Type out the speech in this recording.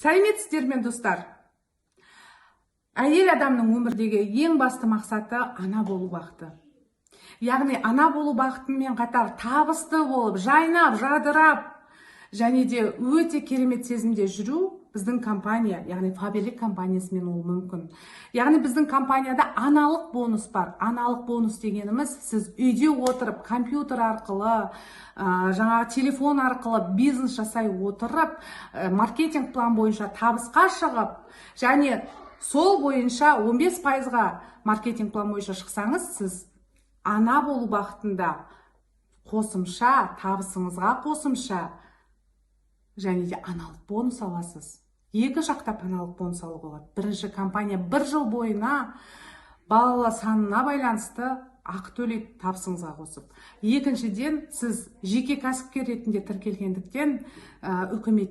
Сәлеметсіздер ме достар? Әйел адамның өмірдегі ең басты мақсаты ана болу бақыты. Яғни ана болу бақытымен қатар табысты болып, жайнап, жадырап, және де өте керемет сезімде жүру біздің компания, яғни Фаберлик компаниясымен ол мүмкін. Яғни біздің компанияда аналық бонус бар. Аналық бонус дегеніміз, сіз үйде отырып, компьютер арқылы, жаңағы телефон арқылы бизнес жасай отырып, маркетинг план бойынша табысқа шығып, және сол бойынша 15%-ға маркетинг план бойынша шықсаңыз, сіз ана болу бақытында қосымша, табысыңызға қосымша, және де аналық бонус аласыз. Екі жақтап аналық бонус алуға болады. Бірінші, компания 1 жыл бойына балалы санына байланысты ақы төлейді табысыңызға қосып. Екіншіден, сіз жеке кәсіпкер ретінде тіркелгендіктен үкімет